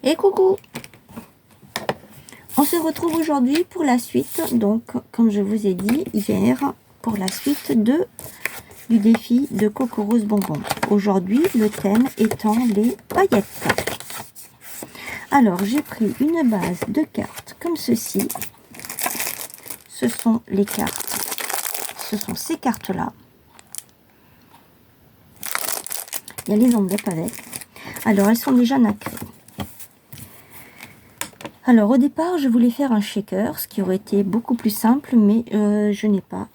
Et coucou! On se retrouve aujourd'hui pour la suite, donc comme je vous ai dit hier, pour la suite du défi de Coco Rose Bonbon. Aujourd'hui, le thème étant les paillettes. Alors, j'ai pris une base de cartes comme ceci. Ce sont les cartes, ce sont ces cartes-là. Il y a les enveloppes avec. Alors, elles sont déjà nacrées. Alors, au départ, je voulais faire un shaker, ce qui aurait été beaucoup plus simple, mais je n'ai pas.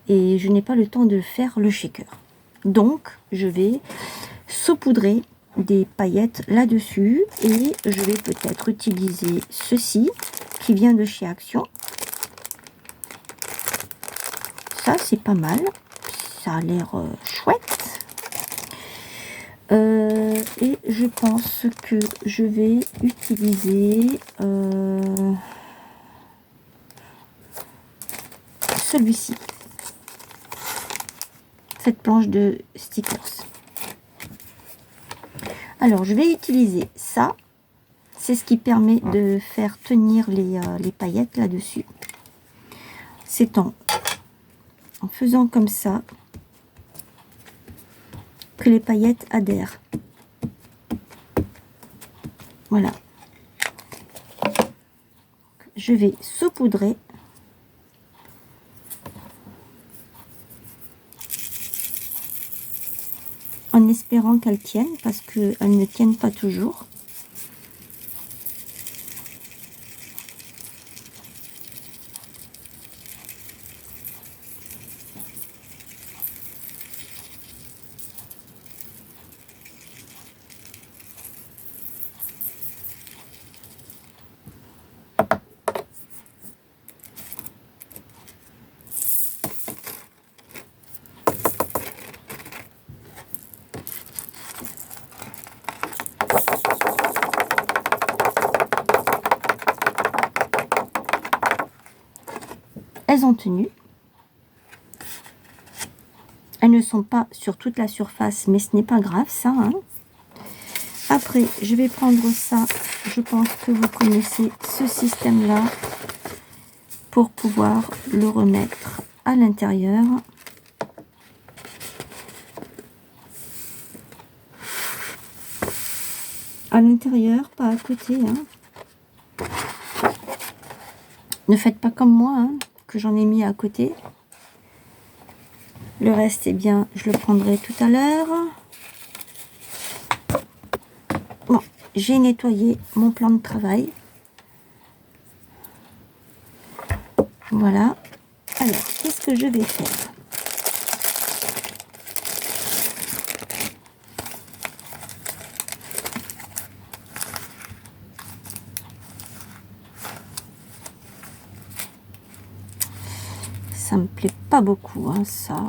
Et je n'ai pas le temps de faire le shaker. Donc, je vais saupoudrer des paillettes là-dessus. Et je vais peut-être utiliser ceci, qui vient de chez Action. Ça, c'est pas mal. Ça a l'air chouette. Et je pense que je vais utiliser celui-ci, cette planche de stickers. Alors, je vais utiliser ça. C'est ce qui permet de faire tenir les paillettes là-dessus. C'est en faisant comme ça que les paillettes adhèrent. Voilà. Je vais saupoudrer. En espérant qu'elles tiennent, parce qu'elles ne tiennent pas toujours. Elles ont tenu. Elles ne sont pas sur toute la surface, mais ce n'est pas grave, ça. Hein. Après, je vais prendre ça. Je pense que vous connaissez ce système-là pour pouvoir le remettre à l'intérieur. À l'intérieur, pas à côté. Hein. Ne faites pas comme moi, hein, que j'en ai mis à côté. Le reste, eh bien, je le prendrai tout à l'heure. Bon, j'ai nettoyé mon plan de travail. Voilà. Alors, qu'est-ce que je vais faire? Ça me plaît pas beaucoup, hein, ça.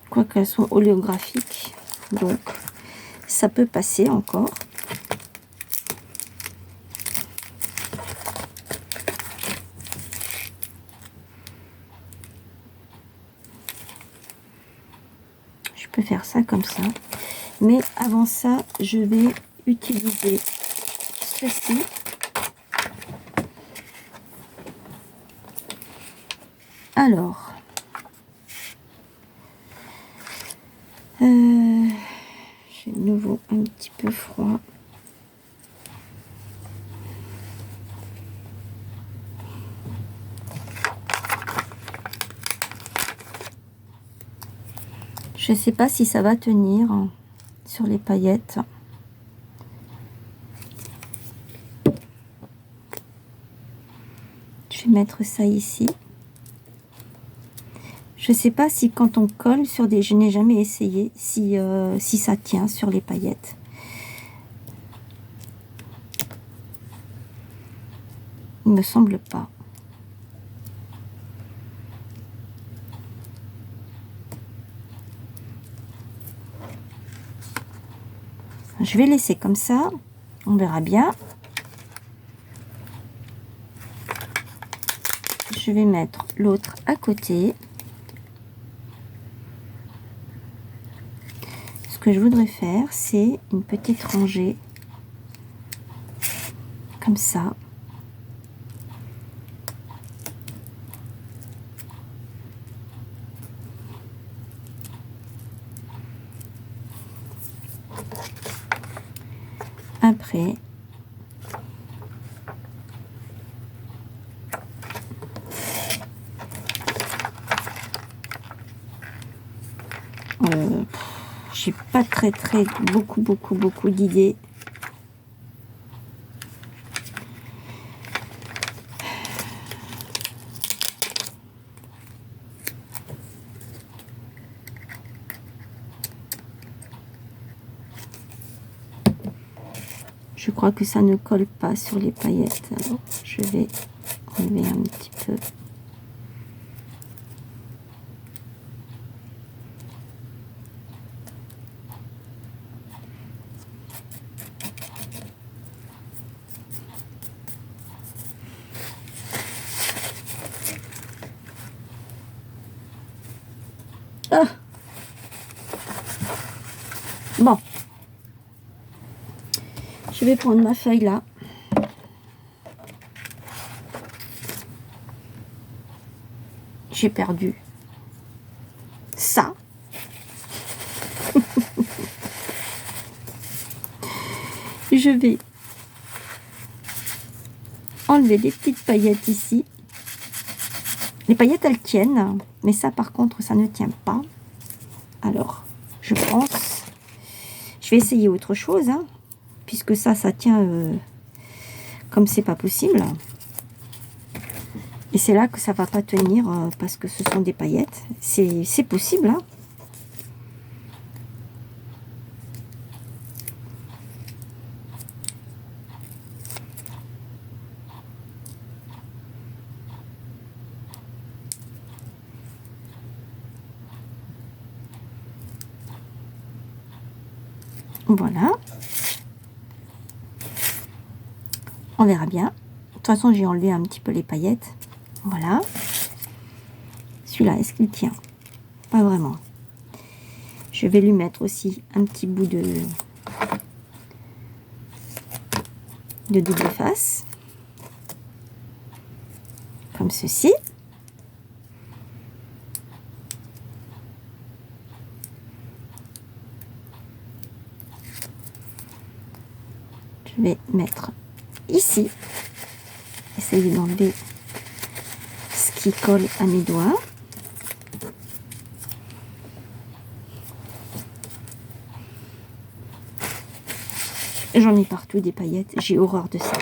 Quoique elles sont holographiques, donc ça peut passer encore. Je peux faire ça comme ça. Mais avant ça, je vais utiliser ceci. Alors, j'ai de nouveau un petit peu froid. Je ne sais pas si ça va tenir sur les paillettes. Je vais mettre ça ici. Je ne sais pas si quand on colle sur des... Je n'ai jamais essayé si ça tient sur les paillettes. Il me semble pas. Je vais laisser comme ça. On verra bien. Je vais mettre l'autre à côté. Ce que je voudrais faire, c'est une petite rangée comme ça. Après, j'ai pas beaucoup d'idées. Je crois que ça ne colle pas sur les paillettes. Alors, je vais enlever un petit peu. Ah! Bon. Je vais prendre ma feuille là. J'ai perdu ça. Je vais enlever des petites paillettes ici. Les paillettes, elles tiennent, mais ça, par contre, ça ne tient pas. Alors, je pense... Je vais essayer autre chose, hein, puisque ça tient comme c'est pas possible. Et c'est là que ça va pas tenir, parce que ce sont des paillettes. C'est possible, hein. Voilà. On verra bien. De toute façon, j'ai enlevé un petit peu les paillettes. Voilà. Celui-là, est-ce qu'il tient? Pas vraiment. Je vais lui mettre aussi un petit bout de double face. Comme ceci. Je vais mettre ici. Essayer d'enlever ce qui colle à mes doigts. J'en ai partout des paillettes. J'ai horreur de ça.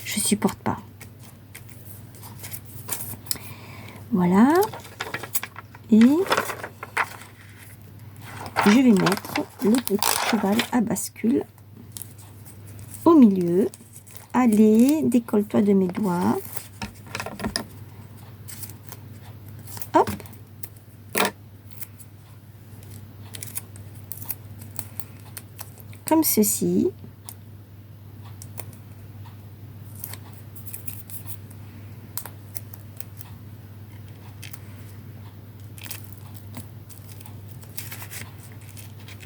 Je supporte pas. Voilà. Et je vais mettre le petit cheval à bascule au milieu. Allez, décolle-toi de mes doigts. Hop. Comme ceci.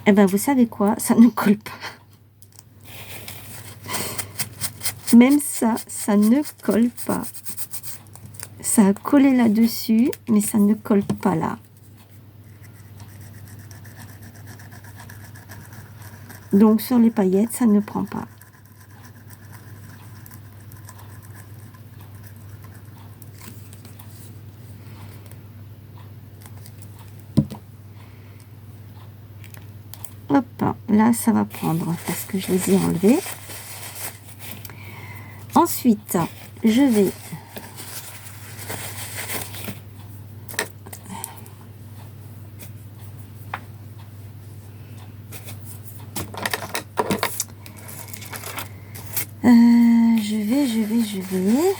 Et ben, vous savez quoi? Ça ne colle pas. Même ça, ça ne colle pas. Ça a collé là-dessus, mais ça ne colle pas là. Donc, sur les paillettes, ça ne prend pas. Hop, là, ça va prendre parce que je les ai enlevés. Ensuite, je vais je vais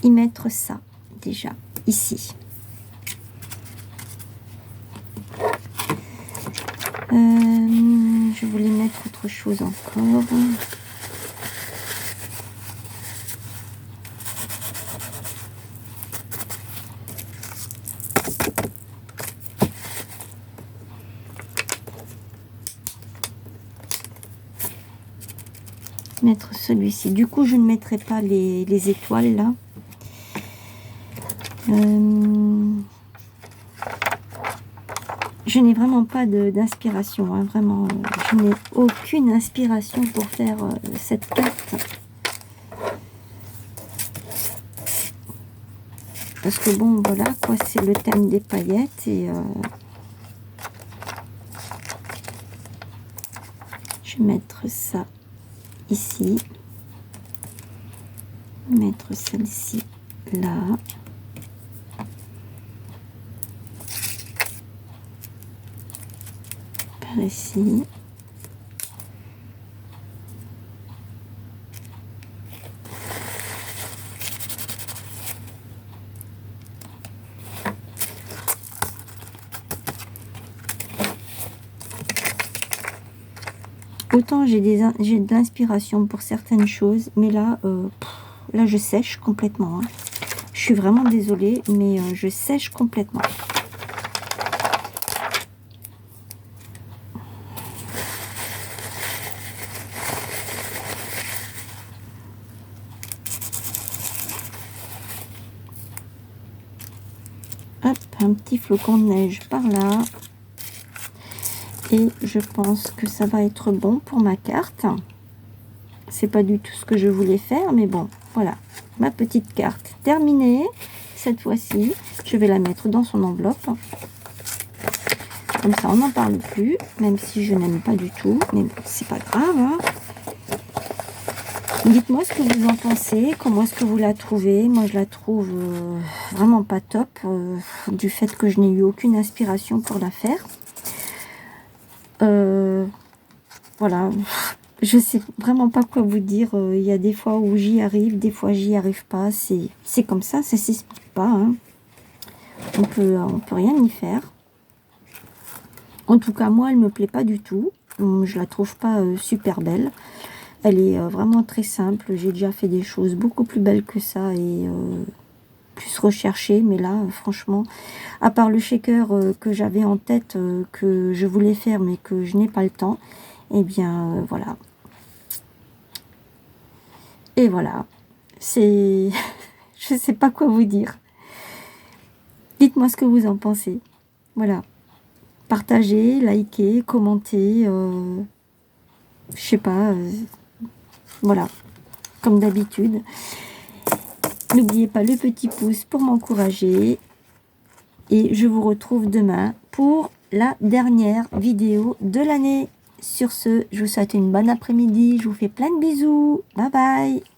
y mettre ça déjà ici. Je voulais mettre autre chose encore. Mettre celui-ci. Du coup, je ne mettrai pas les étoiles là. Je n'ai vraiment pas d'inspiration, hein, vraiment. Je n'ai aucune inspiration pour faire cette carte. Parce que bon, voilà, quoi, c'est le thème des paillettes et je vais mettre ça ici, mettre celle-ci là, par ici, autant j'ai de l'inspiration pour certaines choses, mais là, là je sèche complètement, hein. Je suis vraiment désolée, mais je sèche complètement. Hop, un petit flocon de neige par là. Et je pense que ça va être bon pour ma carte. C'est pas du tout ce que je voulais faire, mais bon, voilà. Ma petite carte terminée. Cette fois-ci, je vais la mettre dans son enveloppe. Comme ça, on n'en parle plus, même si je n'aime pas du tout. Mais bon, c'est pas grave, hein. Dites-moi ce que vous en pensez, comment est-ce que vous la trouvez. Moi, je la trouve vraiment pas top, du fait que je n'ai eu aucune inspiration pour la faire. Voilà, je sais vraiment pas quoi vous dire. Il y a des fois où j'y arrive, des fois j'y arrive pas. C'est comme ça s'explique pas, hein. On peut rien y faire. En tout cas, moi, elle me plaît pas du tout. Je la trouve pas super belle. Elle est vraiment très simple. J'ai déjà fait des choses beaucoup plus belles que ça et plus recherchées. Mais là, franchement, à part le shaker que j'avais en tête, que je voulais faire, mais que je n'ai pas le temps, eh bien, voilà. Et voilà. C'est... je sais pas quoi vous dire. Dites-moi ce que vous en pensez. Voilà. Partagez, likez, commentez. Je sais pas... voilà, comme d'habitude. N'oubliez pas le petit pouce pour m'encourager. Et je vous retrouve demain pour la dernière vidéo de l'année. Sur ce, je vous souhaite une bonne après-midi. Je vous fais plein de bisous. Bye bye.